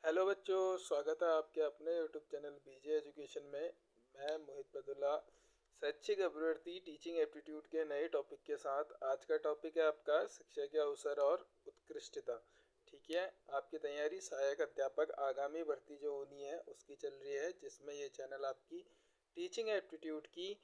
Hello बच्चों, स्वागत है आपके अपने यूट्यूब चैनल बीजे एजुकेशन में। मैं मोहित बदुल्ला, शैक्षिक अभिवृद्धि टीचिंग एप्टीट्यूड के नए टॉपिक के साथ। आज का टॉपिक है आपका शिक्षा के अवसर और उत्कृष्टता। ठीक है, आपकी तैयारी सहायक अध्यापक आगामी भर्ती जो होनी है उसकी चल रही है, जिसमें ये चैनल आपकी टीचिंग एप्टीट्यूड की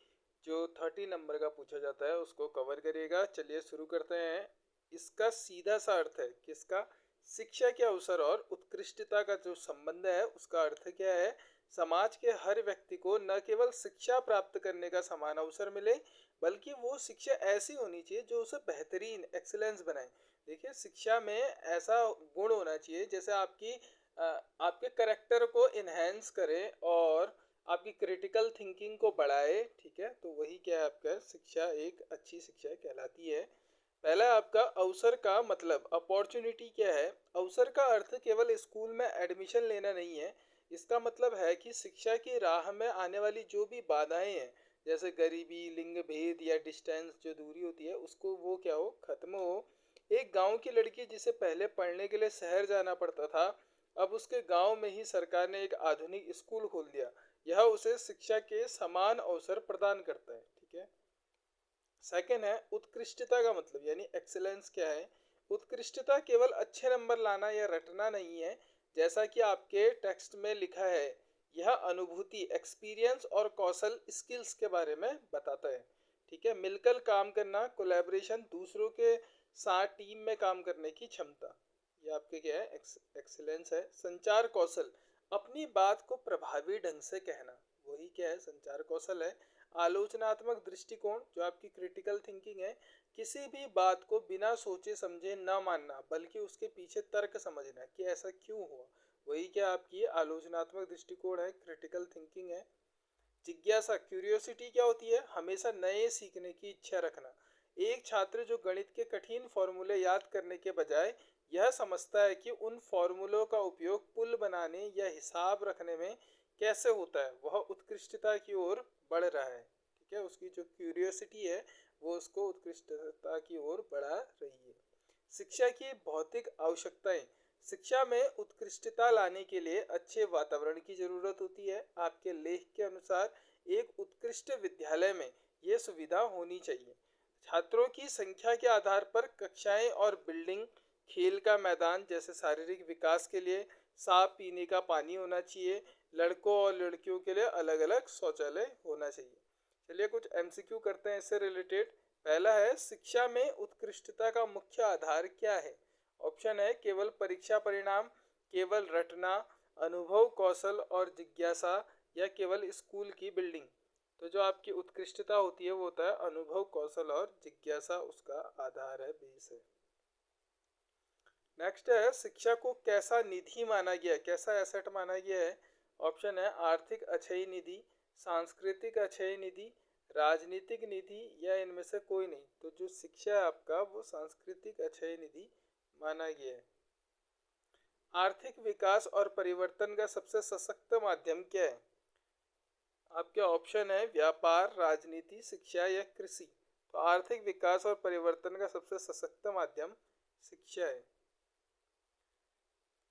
जो 30 नंबर का पूछा जाता है उसको कवर करिएगा। चलिए शुरू करते हैं। इसका सीधा सा अर्थ है किसका? शिक्षा के अवसर और उत्कृष्टता का जो संबंध है उसका अर्थ क्या है? समाज के हर व्यक्ति को न केवल शिक्षा प्राप्त करने का समान अवसर मिले, बल्कि वो शिक्षा ऐसी होनी चाहिए जो उसे बेहतरीन एक्सीलेंस बनाए। देखिए, शिक्षा में ऐसा गुण होना चाहिए जैसे आपके करेक्टर को इन्हेंस करे और आपकी क्रिटिकल थिंकिंग को बढ़ाए। ठीक है, तो वही क्या है, आपका शिक्षा एक अच्छी शिक्षा कहलाती है। पहला आपका अवसर का मतलब, अपॉर्चुनिटी क्या है? अवसर का अर्थ केवल स्कूल में एडमिशन लेना नहीं है। इसका मतलब है कि शिक्षा की राह में आने वाली जो भी बाधाएं हैं, जैसे गरीबी, लिंग भेद या डिस्टेंस जो दूरी होती है, उसको वो क्या हो, खत्म हो। एक गांव की लड़की जिसे पहले पढ़ने के लिए शहर जाना पड़ता था, अब उसके गांव में ही सरकार ने एक आधुनिक स्कूल खोल दिया। यह उसे शिक्षा के समान अवसर प्रदान करता है। ठीक है। सेकंड है उत्कृष्टता का मतलब, यानी एक्सीलेंस क्या है? उत्कृष्टता केवल अच्छे नंबर लाना या रटना नहीं है, जैसा कि आपके टेक्स्ट में लिखा है। यह अनुभूति, एक्सपीरियंस और कौशल, स्किल्स के बारे में बताता है। ठीक है, मिलकर काम करना, कोलैबोरेशन, दूसरों के साथ टीम में काम करने की क्षमता, ये आपके क्या है, एक्सीलेंस है। संचार कौशल, अपनी बात को प्रभावी ढंग से कहना, वही क्या है, संचार कौशल है। आलोचनात्मक दृष्टिकोण, जो आपकी क्रिटिकल थिंकिंग है, किसी भी बात को बिना सोचे समझे न मानना, बल्कि उसके पीछे तर्क समझना कि ऐसा क्यों हुआ, वही क्या आपकी आलोचनात्मक दृष्टिकोण है, क्रिटिकल थिंकिंग है। जिज्ञासा, क्यूरियोसिटी क्या होती है? हमेशा नए सीखने की इच्छा रखना। एक छात्र जो गणित के कठिन फॉर्मूले याद करने के बजाय यह समझता है कि उन फॉर्मूलों का उपयोग पुल बनाने या हिसाब रखने में कैसे होता है, वह उत्कृष्टता की ओर बढ़ रहा है। ठीक है, उसकी जो क्यूरियोसिटी है वो उसको उत्कृष्टता की ओर बढ़ा रही है। शिक्षा की भौतिक आवश्यकताएं, शिक्षा में उत्कृष्टता लाने के लिए अच्छे वातावरण की जरूरत होती है। आपके लेख के अनुसार एक उत्कृष्ट विद्यालय में ये सुविधा होनी चाहिए। छात्रों की संख्या के आधार पर कक्षाएं और बिल्डिंग, खेल का मैदान, जैसे शारीरिक विकास के लिए साफ पीने का पानी होना चाहिए। लड़कों और लड़कियों के लिए अलग अलग शौचालय होना चाहिए। चलिए कुछ एमसीक्यू करते हैं इससे रिलेटेड। पहला है, शिक्षा में उत्कृष्टता का मुख्य आधार क्या है? ऑप्शन है केवल परीक्षा परिणाम, केवल रटना, अनुभव, कौशल और जिज्ञासा, या केवल स्कूल की बिल्डिंग। तो जो आपकी उत्कृष्टता होती है वो होता है अनुभव, कौशल और जिज्ञासा, उसका आधार है, बेस है। नेक्स्ट है, शिक्षा को कैसा निधि माना गया है, कैसा एसेट माना गया है? ऑप्शन है आर्थिक अक्षय निधि, सांस्कृतिक अक्षय निधि, राजनीतिक निधि, या इनमें से कोई नहीं। तो जो शिक्षा है आपका वो सांस्कृतिक अक्षय निधि माना गया है। आर्थिक विकास और परिवर्तन का सबसे सशक्त माध्यम क्या है? आपके ऑप्शन है व्यापार, राजनीति, शिक्षा या कृषि। तो आर्थिक विकास और परिवर्तन का सबसे सशक्त माध्यम शिक्षा है।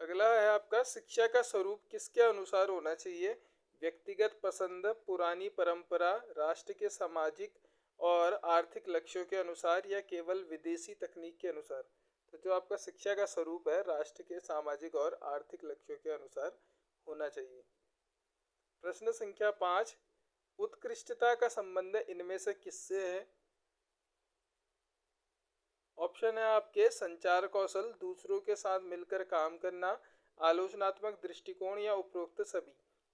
अगला है आपका, शिक्षा का स्वरूप किसके अनुसार होना चाहिए? व्यक्तिगत पसंद, पुरानी परंपरा, राष्ट्र के सामाजिक और आर्थिक लक्ष्यों के अनुसार, या केवल विदेशी तकनीक के अनुसार। तो जो आपका शिक्षा का स्वरूप है राष्ट्र के सामाजिक और आर्थिक लक्ष्यों के अनुसार होना चाहिए। प्रश्न संख्या 5, उत्कृष्टता का संबंध इनमें से किससे है? ऑप्शन है आपके संचार कौशल, दूसरों के साथ मिलकर काम करना, आलोचनात्मक दृष्टिकोण, या उपरोक्त सभी।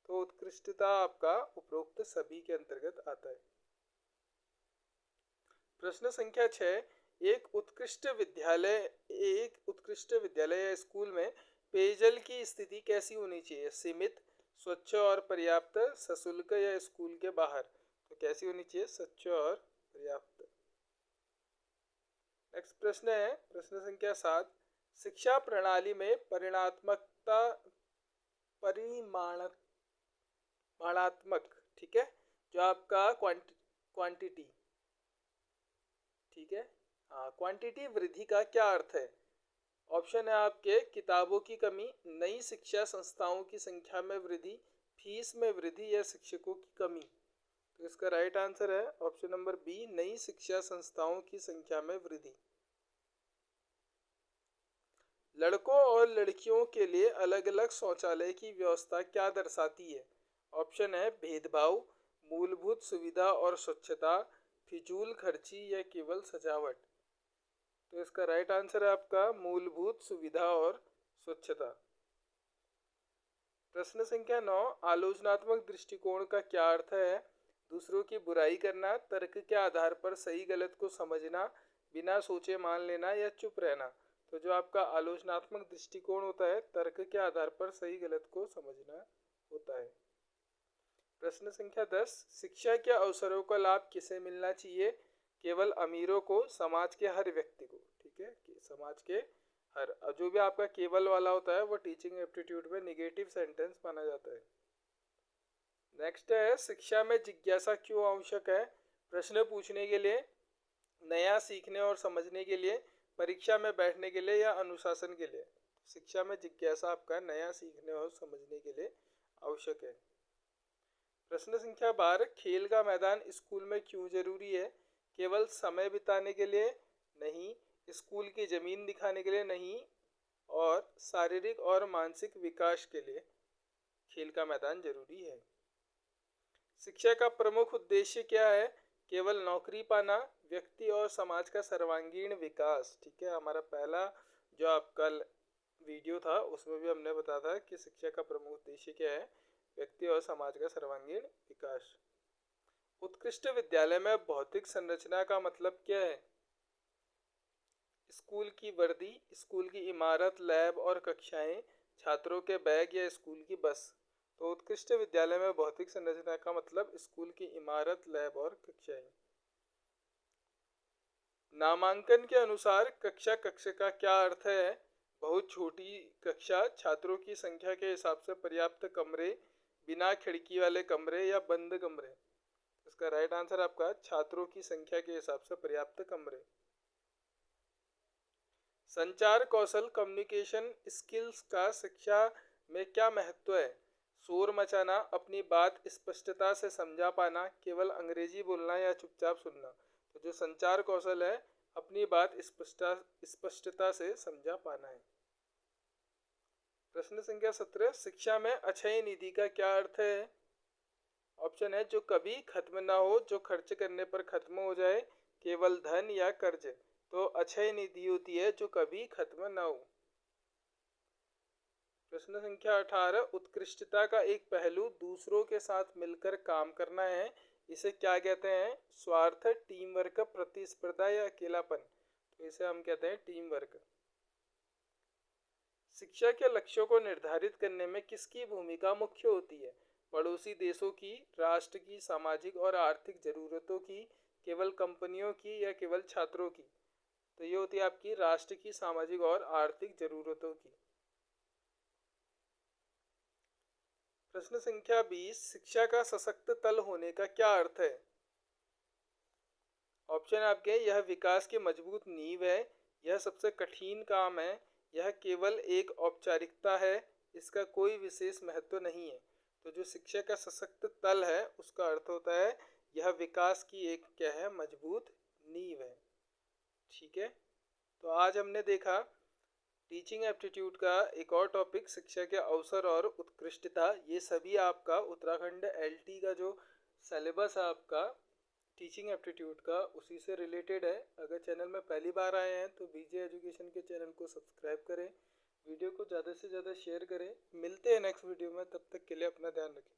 तो उत्कृष्टता आपका उपरोक्त सभी के अंतर्गत आता है। प्रश्न संख्या 6, एक उत्कृष्ट विद्यालय या स्कूल में पेयजल की स्थिति कैसी होनी चाहिए? सीमित, स्वच्छ और पर्याप्त, सशुल्क, या स्कूल के बाहर। तो कैसी होनी चाहिए? स्वच्छ और पर्याप्त। नेक्स्ट प्रश्न है, प्रश्न संख्या 7, शिक्षा प्रणाली में परिणात्मकता, परिमाणात्मक, ठीक है, जो आपका क्वांटिटी, ठीक है, हाँ, क्वांटिटी वृद्धि का क्या अर्थ है? ऑप्शन है आपके किताबों की कमी, नई शिक्षा संस्थाओं की संख्या में वृद्धि, फीस में वृद्धि या शिक्षकों की कमी। तो इसका राइट आंसर है ऑप्शन नंबर बी, नई शिक्षा संस्थाओं की संख्या में वृद्धि। लड़कों और लड़कियों के लिए अलग अलग शौचालय की व्यवस्था क्या दर्शाती है? ऑप्शन है भेदभाव, मूलभूत सुविधा और स्वच्छता, फिजूल खर्ची या केवल सजावट। तो इसका राइट आंसर है आपका मूलभूत सुविधा और स्वच्छता। प्रश्न संख्या 9, आलोचनात्मक दृष्टिकोण का क्या अर्थ है? दूसरों की बुराई करना, तर्क के आधार पर सही गलत को समझना, बिना सोचे मान लेना या चुप रहना। तो जो आपका आलोचनात्मक दृष्टिकोण होता है, तर्क के आधार पर सही गलत को समझना होता है। प्रश्न संख्या 10, शिक्षा के अवसरों का लाभ किसे मिलना चाहिए? केवल अमीरों को, समाज के हर व्यक्ति को। ठीक है, कि समाज के हर, जो भी आपका केवल वाला होता है वो टीचिंग एप्टीट्यूड में निगेटिव सेंटेंस माना जाता है। नेक्स्ट है, शिक्षा में जिज्ञासा क्यों आवश्यक है? प्रश्न पूछने के लिए, नया सीखने और समझने के लिए, परीक्षा में बैठने के लिए या अनुशासन के लिए। शिक्षा में जिज्ञासा आपका नया सीखने और समझने के लिए आवश्यक है। प्रश्न संख्या 12, खेल का मैदान स्कूल में क्यों जरूरी है? केवल समय बिताने के लिए नहीं, स्कूल की जमीन दिखाने के लिए नहीं, और शारीरिक और मानसिक विकास के लिए खेल का मैदान जरूरी है। शिक्षा का प्रमुख उद्देश्य क्या है? केवल नौकरी पाना, व्यक्ति और समाज का सर्वांगीण विकास। ठीक है, हमारा पहला जो आपका वीडियो था उसमें भी हमने बताया था कि शिक्षा का प्रमुख उद्देश्य क्या है, व्यक्ति और समाज का सर्वांगीण विकास। उत्कृष्ट विद्यालय में भौतिक संरचना का मतलब क्या है? स्कूल की वर्दी, स्कूल की इमारत, लैब और कक्षाएं, छात्रों के बैग या स्कूल की बस। तो उत्कृष्ट विद्यालय में भौतिक संरचना का मतलब स्कूल की इमारत, लैब और कक्षाएं। नामांकन के अनुसार कक्षा का क्या अर्थ है? बहुत छोटी कक्षा, छात्रों की संख्या के हिसाब से पर्याप्त कमरे, बिना खिड़की वाले कमरे या बंद कमरे। इसका राइट आंसर आपका छात्रों की संख्या के हिसाब से पर्याप्त कमरे। संचार कौशल, कम्युनिकेशन स्किल्स का शिक्षा में क्या महत्व है? शोर मचाना, अपनी बात स्पष्टता से समझा पाना, केवल अंग्रेजी बोलना या चुपचाप सुनना। तो जो संचार कौशल है, अपनी बात स्पष्टता से समझा पाना है। प्रश्न संख्या 17, शिक्षा में अक्षय निधि का क्या अर्थ है? ऑप्शन है जो कभी खत्म ना हो, जो खर्च करने पर खत्म हो जाए, केवल धन या कर्ज। तो अक्षय निधि होती है जो कभी खत्म ना हो। प्रश्न संख्या 18, उत्कृष्टता का एक पहलू दूसरों के साथ मिलकर काम करना है, इसे क्या कहते हैं? स्वार्थ, टीम वर्क, प्रतिस्पर्धा या अकेलापन। तो इसे हम कहते हैं टीम वर्क। शिक्षा के लक्ष्यों को निर्धारित करने में किसकी भूमिका मुख्य होती है? पड़ोसी देशों की, राष्ट्र की, सामाजिक और आर्थिक जरूरतों की, केवल कंपनियों की या केवल छात्रों की। तो ये होती है आपकी राष्ट्र की, सामाजिक और आर्थिक जरूरतों की। प्रश्न संख्या 20, शिक्षा का सशक्त तल होने का क्या अर्थ है? ऑप्शन आपके, यह विकास की मजबूत नींव है, यह सबसे कठिन काम है, यह केवल एक औपचारिकता है, इसका कोई विशेष महत्व नहीं है। तो जो शिक्षा का सशक्त तल है उसका अर्थ होता है यह विकास की एक क्या है? मजबूत नींव है। ठीक है, तो आज हमने देखा टीचिंग एप्टीट्यूड का एक और टॉपिक, शिक्षा के अवसर और उत्कृष्टता। ये सभी आपका उत्तराखंड एलटी का जो सिलेबस है आपका टीचिंग एप्टीट्यूड का, उसी से रिलेटेड है। अगर चैनल में पहली बार आए हैं तो बीजे एजुकेशन के चैनल को सब्सक्राइब करें, वीडियो को ज़्यादा से ज़्यादा शेयर करें। मिलते हैं नेक्स्ट वीडियो में, तब तक के लिए अपना ध्यान रखें।